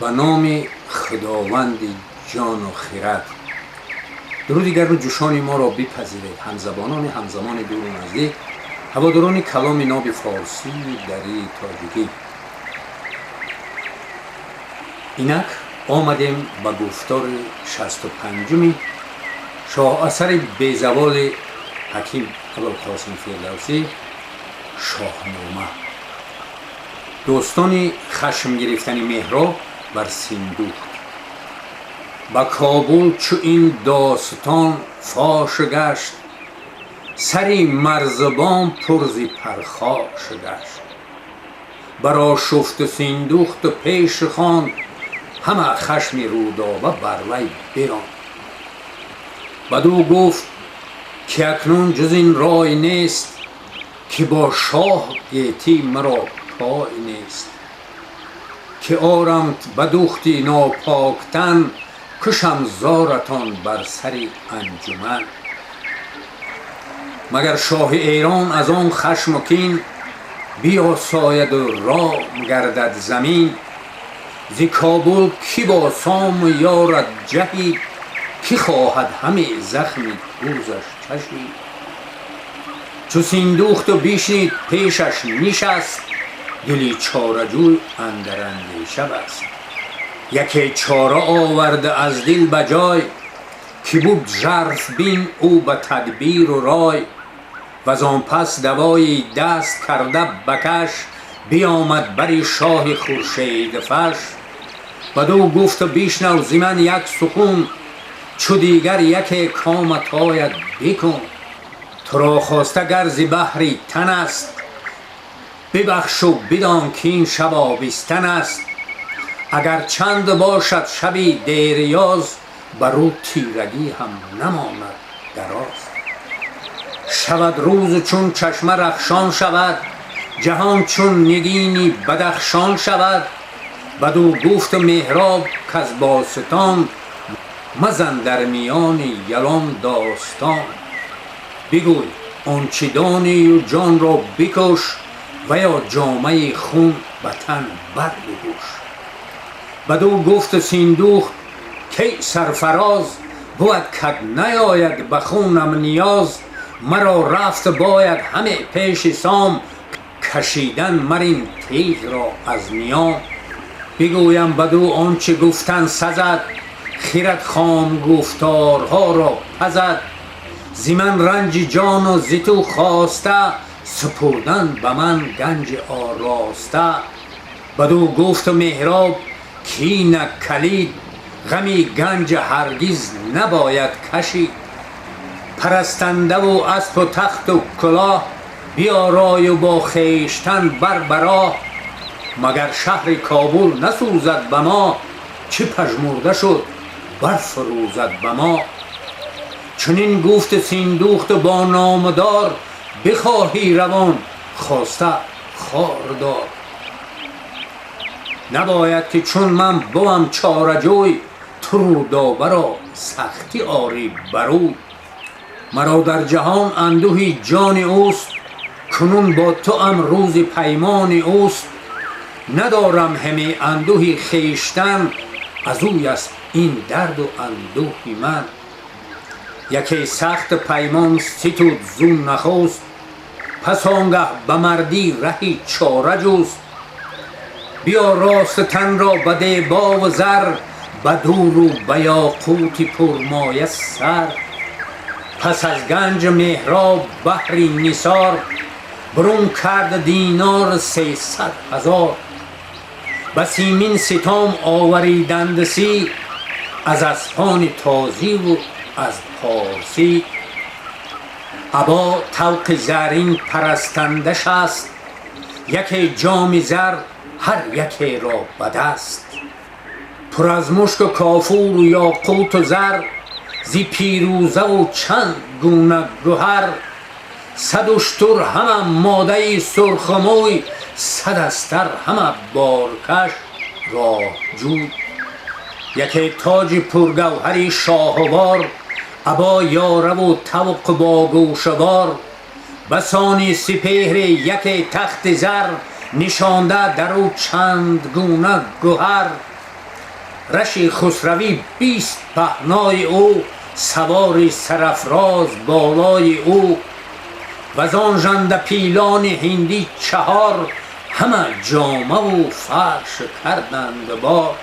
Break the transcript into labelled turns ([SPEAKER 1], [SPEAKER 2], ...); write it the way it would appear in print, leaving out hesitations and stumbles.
[SPEAKER 1] به نام خداوند جان و خرد. درود دیگر رو جوشان ما را بپذیرید، همزبانان همزمان دور و نزدیک، هواداران کلام ناب فارسی دری تاجیکی. اینک آمدیم به گفتار 65 شاه اثر بیزوال حکیم ابوالقاسم فردوسی، شاهنامه. داستان خشم گرفتن مهراب بر سیندوخت. با کابل چو این داستان فاش گشت، سری مرزبان پرزی پرخاش گشت. برا شفت سیندوخت و پیش خان، همه خشم رودابه بر وی براند. بدو گفت که اکنون جز این رای نیست، که با شاه گیتی مرا پای نیست. که آرمت بدوختی ناپاکتن، کشم زارتان بر سری انجمن. مگر شاه ایران از آن خشم و کین، بیاساید و رام گردد زمین. ز کابل کی با سام یارد جهید، کی خواهد همه زخم روزش چشید. چو سیندوخت و بشنید پیشش نشست، دلی چاره‌جوی اندر اندیشه بست. یکی چاره آورده از دل بجای، که بود ژرف بین او به تدبیر و رای. وزان پس دوای دست کرده بکش، بیامد بر شاه خورشید فش. بدو گفت بشنو ز من یک سخن، چو دیگر یکی کامت آید بکن. تو را خواسته گر ز بهر تن است، ببخش و بدان که این شب آبستن است. اگر چند باشد شبی دیریاز، بر او تیرگی هم نماند دراز. شود روز چون چشمه رخشان شود، جهان چون نگینی بدخشان شود. بدو گفت مهراب کز باستان، مزن در میان یلان داستان. بگوی آنچه دانی و جان را بکش، و یا جامه خون به تن بر بپوش. بدو گفت سیندوخت کی سرفراز، بود کد نیاید به خونم نیاز. مرا رفت باید همه پیش سام، کشیدن مر این تیغ را از نیام. بگویم بدو آنچه گفتن سزد، خرد خام گفتارها را پزد. ز من رنج جان و ز تو خواسته، سپردن به من گنج آراسته. بدو گفت مهراب کین کلید، غمی گنج هرگز نباید کشید. پرستنده و اسپ و تخت و کلاه، بیارای و با خویشتن بر براه. مگر شهر کابل نسوزد به ما، چه پژمرده شد برفروزد به ما. چنین گفت سیندوخت با نامدار، بخواهی روان خواسته خواردار. نباید که چون من بوم چاره جوی، تو رودابه را سختی آری برو. مرا در جهان اندوهی جان اوست، کنون با تو روز پیمان اوست. ندارم همه اندوهی خویشتن، از اوی است این درد و اندوهی من. یکی سخت پیمان ستود زون نخست، پس آنگه به مردی رهی چاره جست. بیا راست تن را به دیبا و زر، به دور و به یاقوت پرمایه سر. پس از گنج مهراب بحری نثار، برون کرد دینار 300,000. به سیمین ستام آوریدند سی، از اسپان تازی و از پارسی. ابا طوق زرین پرستندش است، یکی جام زر هر یکی را به دست. پر از مشک و کافور و یاقوت و زر، ز پیروزه و چند گونه گهر. 100 اشتر همه ماده سرخ موی، 100 استر همه بارکش راه جوی. یکی تاج پرگوهری شاهوار، ابا یاره و طوق با گوشوار. بسانی سپهر یک تخت زر، نشانده در او چند گونه گوهر. رشی خسروی 20 پهنای او، سواری سرافراز بالای او. وزان ژنده پیلان هندی 4، همه جامه و فرش کردند بار.